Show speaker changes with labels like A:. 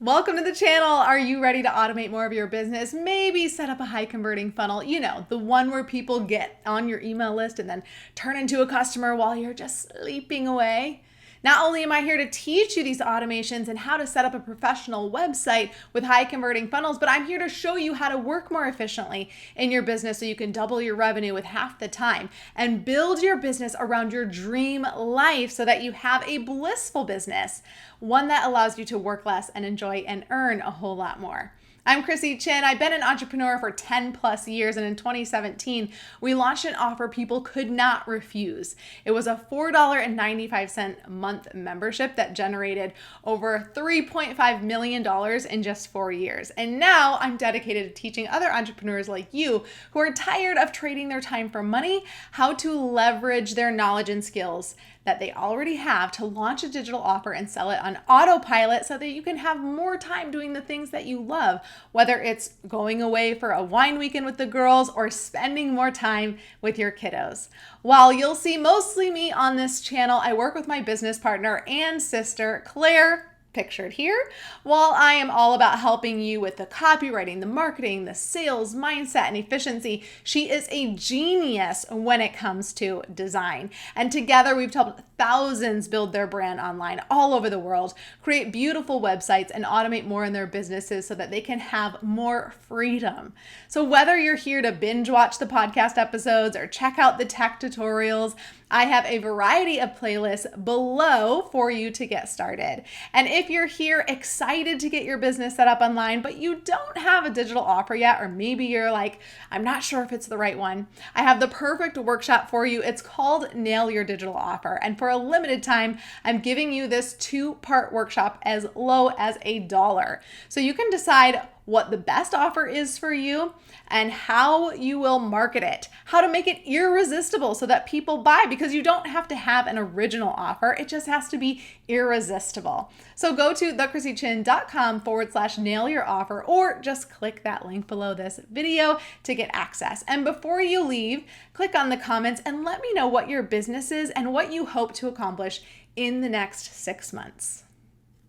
A: Welcome to the channel. Are you ready to automate more of your business? Maybe set up a high converting funnel, the one where people get on your email list and then turn into a customer while you're just sleeping away. Not only am I here to teach you these automations and how to set up a professional website with high converting funnels, but I'm here to show you how to work more efficiently in your business so you can double your revenue with half the time and build your business around your dream life so that you have a blissful business, one that allows you to work less and enjoy and earn a whole lot more. I'm Chrissy Chin. I've been an entrepreneur for 10 plus years, and in 2017, we launched an offer people could not refuse. It was a $4.95 a month membership that generated over $3.5 million in just 4 years. And now I'm dedicated to teaching other entrepreneurs like you who are tired of trading their time for money, how to leverage their knowledge and skills that they already have to launch a digital offer and sell it on autopilot so that you can have more time doing the things that you love, whether it's going away for a wine weekend with the girls or spending more time with your kiddos. While you'll see mostly me on this channel, I work with my business partner and sister, Claire, pictured here, while I am all about helping you with the copywriting, the marketing, the sales mindset, and efficiency. She is a genius when it comes to design. And together we've helped thousands build their brand online all over the world, create beautiful websites, and automate more in their businesses so that they can have more freedom. So whether you're here to binge watch the podcast episodes or check out the tech tutorials, I have a variety of playlists below for you to get started. And if you're here excited to get your business set up online, but you don't have a digital offer yet, or maybe you're like, I'm not sure if it's the right one, I have the perfect workshop for you. It's called Nail Your Digital Offer. And for a limited time, I'm giving you this 2-part workshop as low as $1. So you can decide what the best offer is for you and how you will market it, how to make it irresistible so that people buy, because you don't have to have an original offer. It just has to be irresistible. So go to thechrissychin.com/nail your offer, or just click that link below this video to get access. And before you leave, click on the comments and let me know what your business is and what you hope to accomplish in the next 6 months.